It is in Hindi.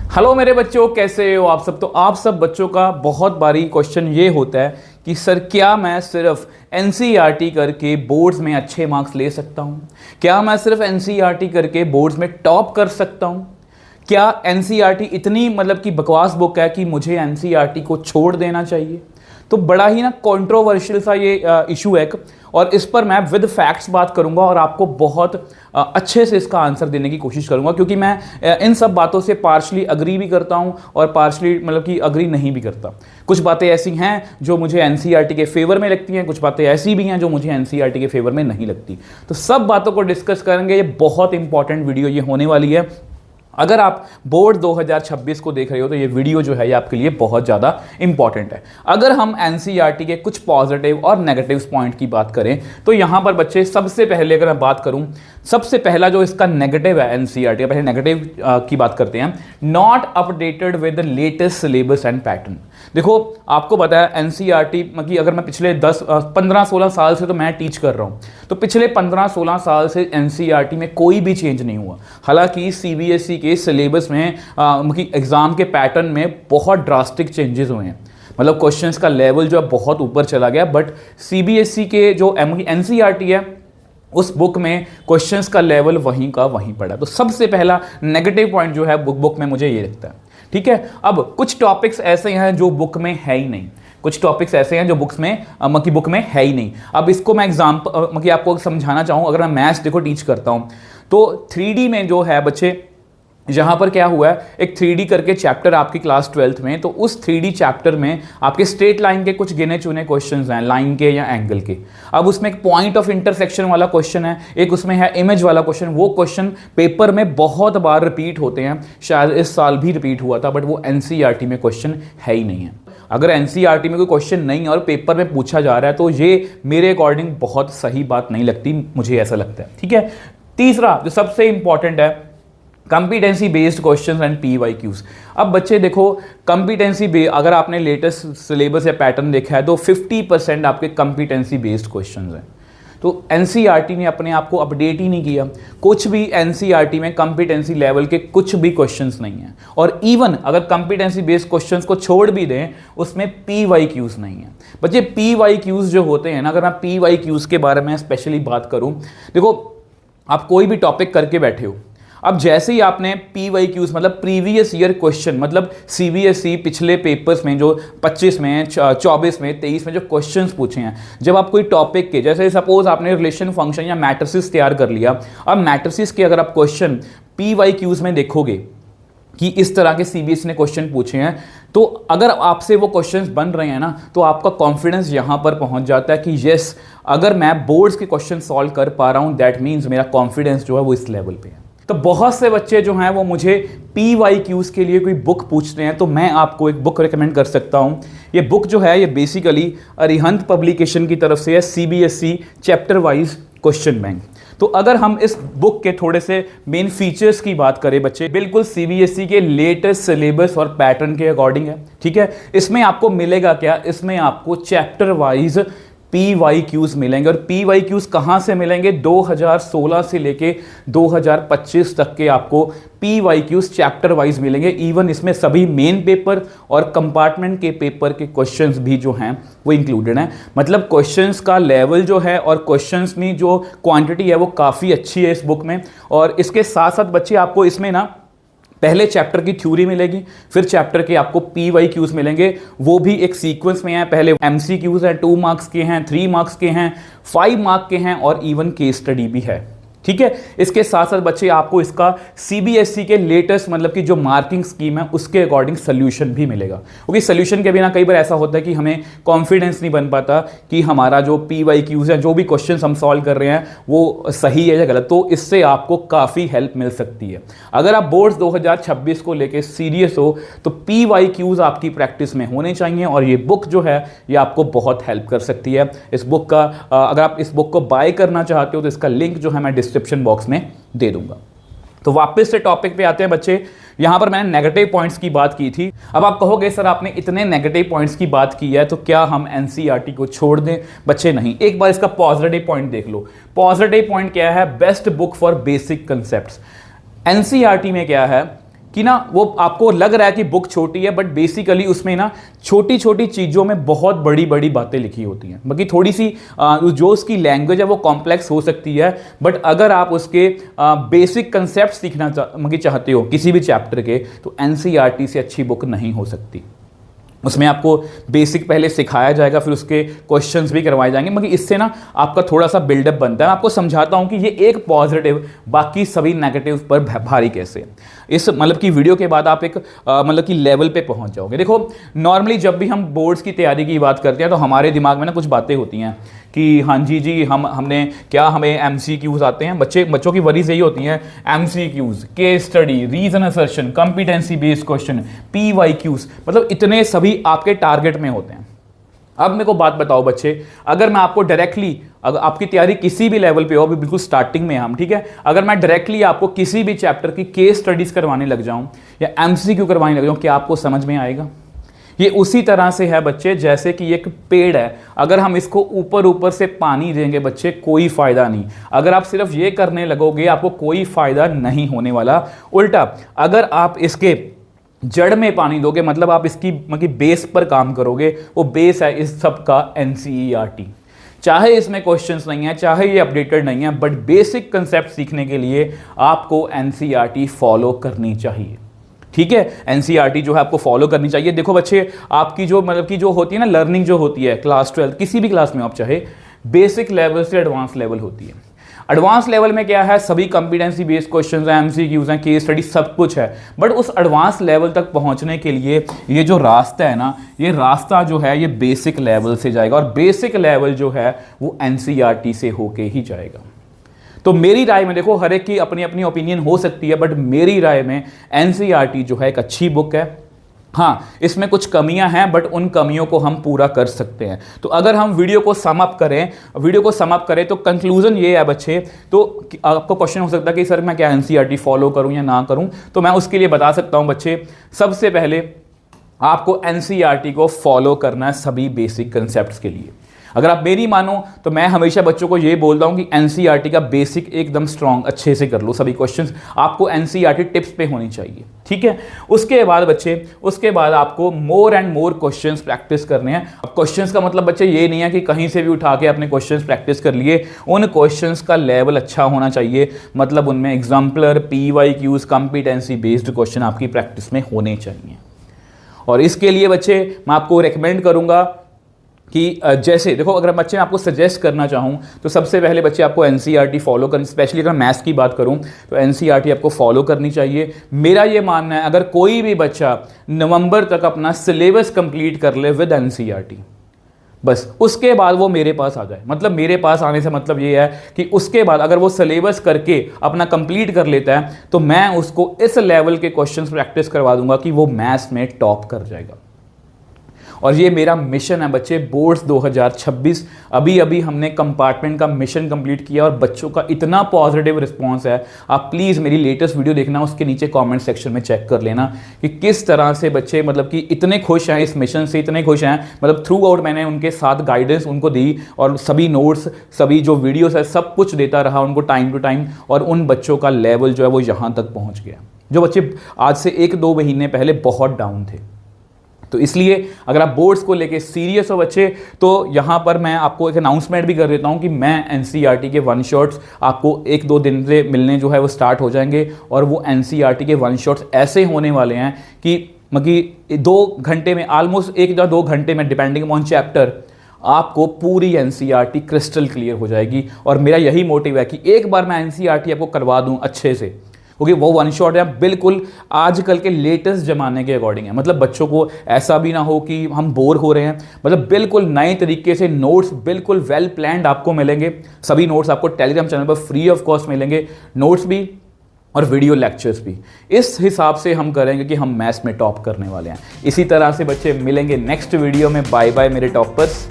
हेलो मेरे बच्चों, कैसे हो आप सब। तो आप सब बच्चों का बहुत बारी क्वेश्चन ये होता है कि सर क्या मैं सिर्फ एनसीईआरटी करके बोर्ड्स में अच्छे मार्क्स ले सकता हूँ? क्या मैं सिर्फ एनसीईआरटी करके बोर्ड्स में टॉप कर सकता हूँ? क्या एनसीईआरटी इतनी मतलब कि बकवास बुक है कि मुझे एनसीईआरटी को छोड़ देना चाहिए? तो बड़ा ही ना कंट्रोवर्शियल सा ये इशू है और इस पर मैं विद फैक्ट्स बात करूंगा और आपको बहुत अच्छे से इसका आंसर देने की कोशिश करूंगा, क्योंकि मैं इन सब बातों से पार्शली अग्री भी करता हूं और पार्शली मतलब कि अग्री नहीं भी करता। कुछ बातें ऐसी हैं जो मुझे एनसीईआरटी के फेवर में लगती हैं, कुछ बातें ऐसी भी हैं जो मुझे एनसीईआरटी के फेवर में नहीं लगती। तो सब बातों को डिस्कस करेंगे। ये बहुत इंपॉर्टेंट वीडियो ये होने वाली है। अगर आप बोर्ड 2026 को देख रहे हो तो ये वीडियो जो है ये आपके लिए बहुत ज़्यादा इंपॉर्टेंट है। अगर हम एनसीईआरटी के कुछ पॉजिटिव और नेगेटिव पॉइंट की बात करें तो यहाँ पर बच्चे सबसे पहले अगर मैं बात करूँ, सबसे पहला जो इसका नेगेटिव है एनसीईआरटी का, पहले नेगेटिव की बात करते हैं। Not updated with the latest syllabus and pattern. देखो आपको पता है एनसीईआरटी मतलब अगर मैं पिछले 15-16 साल से तो मैं टीच कर रहा हूँ, तो पिछले 15-16 साल से एनसीईआरटी में कोई भी चेंज नहीं हुआ। हालांकि सीबीएसई के सिलेबस में मतलब एग्जाम के पैटर्न में बहुत ड्रास्टिक चेंजेस हुए हैं, मतलब क्वेश्चंस का लेवल जो है बहुत ऊपर चला गया। बट सीबीएसई के जो एनसीईआरटी है उस बुक में क्वेश्चंस का लेवल वहीं का वहीं पड़ा। तो सबसे पहला नेगेटिव पॉइंट जो है बुक में मुझे ये लगता है। ठीक है, अब कुछ टॉपिक्स ऐसे हैं जो बुक में है ही नहीं, कुछ टॉपिक्स ऐसे हैं जो बुक में है ही नहीं। अब इसको मैं एग्जाम्पल आपको समझाना चाहूँ। अगर मैं मैथ्स देखो टीच करता हूँ तो 3D में जो है बच्चे, जहाँ पर क्या हुआ है, एक 3D करके चैप्टर आपकी क्लास 12th में, तो उस 3D चैप्टर में आपके स्ट्रेट लाइन के कुछ गिने चुने क्वेश्चंस हैं, लाइन के या एंगल के। अब उसमें एक पॉइंट ऑफ इंटरसेक्शन वाला क्वेश्चन है, एक उसमें है इमेज वाला क्वेश्चन। वो क्वेश्चन पेपर में बहुत बार रिपीट होते हैं, शायद इस साल भी रिपीट हुआ था, बट वो एनसीईआरटी में क्वेश्चन है ही नहीं है। अगर एनसीईआरटी में कोई क्वेश्चन नहीं है और पेपर में पूछा जा रहा है तो ये मेरे अकॉर्डिंग बहुत सही बात नहीं लगती, मुझे ऐसा लगता है। ठीक है, तीसरा जो सबसे इंपॉर्टेंट है, competency based questions and PYQs. अब बच्चे देखो, कंपिटेंसी अगर आपने लेटेस्ट सिलेबस या पैटर्न देखा है तो 50% आपके कंपिटेंसी बेस्ड क्वेश्चंस हैं। तो एनसीईआरटी ने अपने आप को अपडेट ही नहीं किया। कुछ भी एनसीईआरटी में कंपिटेंसी लेवल के कुछ भी क्वेश्चंस नहीं हैं, और इवन अगर कंपिटेंसी बेस्ड क्वेश्चंस को छोड़ भी दें उसमें पीवाईक्यूज नहीं है। बच्चे पीवाईक्यूज जो होते हैं ना, अगर मैं पीवाईक्यूज के बारे में स्पेशली बात करूं, देखो आप कोई भी टॉपिक करके बैठे हो, अब जैसे ही आपने पीवाईक्यूज मतलब प्रीवियस ईयर क्वेश्चन, मतलब सीबीएसई पिछले पेपर्स में जो 25 में 24 में 23 में जो क्वेश्चंस पूछे हैं, जब आप कोई टॉपिक के, जैसे सपोज आपने रिलेशन फंक्शन या मैट्रिसेस तैयार कर लिया, अब मैट्रिसेस के अगर आप क्वेश्चन पीवाईक्यूज में देखोगे कि इस तरह के सीबीएसई ने क्वेश्चन पूछे हैं, तो अगर आपसे वो क्वेश्चंस बन रहे हैं ना, तो आपका कॉन्फिडेंस यहां पर पहुंच जाता है कि यस, अगर मैं बोर्ड्स के क्वेश्चन सॉल्व कर पा रहा हूं, दैट मीन्स मेरा कॉन्फिडेंस जो है वो इस लेवल पे है। तो बहुत से बच्चे जो हैं वो मुझे पीवाईक्यूज के लिए कोई बुक पूछते हैं, तो मैं आपको एक बुक रिकमेंड कर सकता हूं। ये बुक जो है ये बेसिकली अरिहंत पब्लिकेशन की तरफ से है, CBSE chapter wise question bank. तो अगर हम इस बुक के थोड़े से मेन फीचर्स की बात करें बच्चे, बिल्कुल सीबीएसई के लेटेस्ट सिलेबस और पैटर्न के अकॉर्डिंग है। ठीक है, इसमें आपको मिलेगा क्या, इसमें आपको चैप्टर वाइज पीवाईक्यूज मिलेंगे। और पीवाईक्यूज कहाँ से मिलेंगे, 2016 से लेके 2025 तक के आपको पीवाईक्यूज चैप्टर वाइज मिलेंगे। इवन इसमें सभी मेन पेपर और कंपार्टमेंट के पेपर के क्वेश्चंस भी जो हैं वो इंक्लूडेड हैं। मतलब क्वेश्चंस का लेवल जो है और क्वेश्चंस में जो क्वांटिटी है वो काफ़ी अच्छी है इस बुक में। और इसके साथ साथ बच्चे आपको इसमें ना पहले चैप्टर की थ्योरी मिलेगी, फिर चैप्टर के आपको पीवाईक्यूज मिलेंगे, वो भी एक सीक्वेंस में है। पहले एमसीक्यूज हैं, 2 मार्क्स के हैं, 3 मार्क्स के हैं, 5 मार्क के हैं और इवन केस स्टडी भी है। ठीक है, इसके साथ साथ बच्चे आपको इसका सीबीएसई के लेटेस्ट मतलब कि जो मार्किंग स्कीम है उसके अकॉर्डिंग सोल्यूशन भी मिलेगा, क्योंकि सोल्यूशन के बिना कई बार ऐसा होता है कि हमें कॉन्फिडेंस नहीं बन पाता कि हमारा जो पीवाईक्यूज है, जो भी क्वेश्चन हम सॉल्व कर रहे हैं वो सही है या गलत। तो इससे आपको काफ़ी हेल्प मिल सकती है। अगर आप बोर्ड्स 2026 को लेकर सीरियस हो तो पीवाईक्यूज आपकी प्रैक्टिस में होने चाहिए, और ये बुक जो है ये आपको बहुत हेल्प कर सकती है। इस बुक का अगर आप इस बुक को बाय करना चाहते हो तो इसका लिंक जो है मैं डिस्क्रिप्शन बॉक्स में दे दूंगा। तो वापस से टॉपिक पे आते हैं बच्चे। यहां पर मैंने नेगेटिव पॉइंट्स की बात की थी। अब आप कहोगे सर आपने इतने नेगेटिव पॉइंट्स की बात की है तो क्या हम एनसीईआरटी को छोड़ दें? बच्चे नहीं, एक बार इसका पॉजिटिव पॉइंट देख लो। पॉजिटिव पॉइंट क्या है? Best book for basic concepts. NCERT में क्या है कि ना वो आपको लग रहा है कि बुक छोटी है, बट बेसिकली उसमें ना छोटी छोटी चीज़ों में बहुत बड़ी बड़ी बातें लिखी होती हैं। बाकी थोड़ी सी जो उसकी लैंग्वेज है वो कॉम्प्लेक्स हो सकती है, बट अगर आप उसके बेसिक कंसेप्ट सीखना चाहते हो किसी भी चैप्टर के, तो एनसीईआरटी से अच्छी बुक नहीं हो सकती। उसमें आपको बेसिक पहले सिखाया जाएगा, फिर उसके क्वेश्चंस भी करवाए जाएंगे, मगर इससे ना आपका थोड़ा सा बिल्डअप बनता है। मैं आपको समझाता हूं कि ये एक पॉजिटिव बाकी सभी नेगेटिव पर भारी कैसे। इस मतलब की वीडियो के बाद आप एक मतलब की लेवल पे पहुंच जाओगे। देखो नॉर्मली जब भी हम बोर्ड्स की तैयारी की बात करते हैं तो हमारे दिमाग में ना कुछ बातें होती हैं कि हाँ जी हमने क्या, हमें एमसीक्यूज आते हैं। बच्चों की वरीज यही होती हैं, MCQs, case study, reason assertion, competency based question, PYQs, मतलब इतने सभी आपके टारगेट में होते हैं। अब मेरे को बात बताओ बच्चे, अगर मैं आपको डायरेक्टली, अगर आपकी तैयारी किसी भी लेवल पे हो, अभी बिल्कुल स्टार्टिंग में हम, ठीक है, अगर मैं डायरेक्टली आपको किसी भी चैप्टर की केस स्टडीज करवाने लग जाऊं या एमसीक्यू करवाने लग जाऊं, क्या आपको समझ में आएगा? ये उसी तरह से है बच्चे जैसे कि एक पेड़ है, अगर हम इसको ऊपर ऊपर से पानी देंगे बच्चे, कोई फायदा नहीं। अगर आप सिर्फ ये करने लगोगे आपको कोई फायदा नहीं होने वाला। उल्टा अगर आप इसके जड़ में पानी दोगे, मतलब आप इसकी मतलब बेस पर काम करोगे, वो बेस है इस सब का एनसीईआरटी। चाहे इसमें क्वेश्चंस नहीं है, चाहे ये अपडेटेड नहीं है, बट बेसिक कंसेप्ट सीखने के लिए आपको एनसीईआरटी फॉलो करनी चाहिए। ठीक है, एनसीईआरटी जो है आपको फॉलो करनी चाहिए। देखो बच्चे, आपकी जो मतलब की जो होती है ना लर्निंग, जो होती है क्लास 12 किसी भी क्लास में आप चाहे, बेसिक लेवल से एडवांस लेवल होती है। एडवांस लेवल में क्या है, सभी कॉम्पिटेंसी बेस्ड क्वेश्चंस हैं, एमसीक्यूज हैं, केस स्टडी, सब कुछ है। बट उस एडवांस लेवल तक पहुंचने के लिए ये जो रास्ता है ना, ये रास्ता जो है ये बेसिक लेवल से जाएगा, और बेसिक लेवल जो है वो एनसीईआरटी से होके ही जाएगा। तो मेरी राय में, देखो हर एक की अपनी अपनी ओपिनियन हो सकती है, बट मेरी राय में एनसीईआरटी जो है एक अच्छी बुक है। हाँ, इसमें कुछ कमियां हैं, बट उन कमियों को हम पूरा कर सकते हैं। तो अगर हम वीडियो को सम अप करें तो कंक्लूजन ये है बच्चे, तो आपको क्वेश्चन हो सकता है कि सर मैं क्या एनसीईआरटी फॉलो करूं या ना करूं, तो मैं उसके लिए बता सकता हूं बच्चे, सबसे पहले आपको एनसीईआरटी को फॉलो करना है सभी बेसिक कंसेप्ट्स के लिए। अगर आप मेरी मानो तो मैं हमेशा बच्चों को ये बोलता हूं कि एनसीईआरटी का बेसिक एकदम स्ट्रांग अच्छे से कर लो, सभी क्वेश्चंस आपको एनसीईआरटी टिप्स पे होनी चाहिए। ठीक है, उसके बाद बच्चे, उसके बाद आपको more and more questions practice करने हैं। अब क्वेश्चंस का मतलब बच्चे ये नहीं है कि कहीं से भी उठा के अपने क्वेश्चंस प्रैक्टिस कर लिए, उन क्वेश्चंस का लेवल अच्छा होना चाहिए, मतलब उनमें exemplar, PYQs, competency based question आपकी प्रैक्टिस में होने चाहिए। और इसके लिए बच्चे मैं आपको रिकमेंड करूंगा कि जैसे देखो, अगर बच्चे मैं आपको सजेस्ट करना चाहूँ तो सबसे पहले बच्चे आपको एनसीईआरटी फॉलो करनी, स्पेशली अगर मैथ्स की बात करूँ तो एनसीईआरटी आपको फॉलो करनी चाहिए। मेरा ये मानना है अगर कोई भी बच्चा नवंबर तक अपना सिलेबस कंप्लीट कर ले विद एनसीईआरटी, बस उसके बाद वो मेरे पास आ जाए। मतलब मेरे पास आने से मतलब ये है कि उसके बाद अगर वो सिलेबस करके अपना कंप्लीट कर लेता है तो मैं उसको इस लेवल के क्वेश्चंस प्रैक्टिस करवा दूंगा कि वो मैथ्स में टॉप कर जाएगा। और ये मेरा मिशन है बच्चे, बोर्ड्स 2026। अभी अभी हमने कंपार्टमेंट का मिशन कंप्लीट किया और बच्चों का इतना पॉजिटिव रिस्पांस है। आप प्लीज़ मेरी लेटेस्ट वीडियो देखना, उसके नीचे कमेंट सेक्शन में चेक कर लेना कि किस तरह से बच्चे मतलब कि इतने खुश हैं इस मिशन से, इतने खुश हैं। मतलब थ्रू आउट मैंने उनके साथ गाइडेंस उनको दी और सभी नोट्स, सभी जो वीडियोस है, सब कुछ देता रहा उनको टाइम टू टाइम, और उन बच्चों का लेवल जो है वो यहाँ तक पहुँच गया जो बच्चे आज से 1-2 महीने पहले बहुत डाउन थे। तो इसलिए अगर आप बोर्ड्स को लेके सीरियस हो बच्चे, तो यहाँ पर मैं आपको एक अनाउंसमेंट भी कर देता हूँ कि मैं एनसीईआरटी के वन शॉट्स आपको 1-2 दिन से मिलने जो है वो स्टार्ट हो जाएंगे। और वो एनसीईआरटी के वन शॉट्स ऐसे होने वाले हैं कि मतलब 2 घंटे में, ऑलमोस्ट 1 या 2 घंटे में, डिपेंडिंग ऑन चैप्टर, आपको पूरी एनसीईआरटी क्रिस्टल क्लियर हो जाएगी। और मेरा यही मोटिव है कि एक बार मैं एनसीईआरटी आपको करवा दूँ अच्छे से, क्योंकि वो वन शॉट है बिल्कुल आजकल के लेटेस्ट जमाने के अकॉर्डिंग है। मतलब बच्चों को ऐसा भी ना हो कि हम बोर हो रहे हैं, मतलब बिल्कुल नए तरीके से नोट्स बिल्कुल वेल प्लान्ड आपको मिलेंगे। सभी नोट्स आपको टेलीग्राम चैनल पर फ्री ऑफ कॉस्ट मिलेंगे, नोट्स भी और वीडियो लेक्चर्स भी। इस हिसाब से हम करेंगे कि हम मैथ्स में टॉप करने वाले हैं। इसी तरह से बच्चे मिलेंगे नेक्स्ट वीडियो में। बाय बाय मेरे टॉपर्स।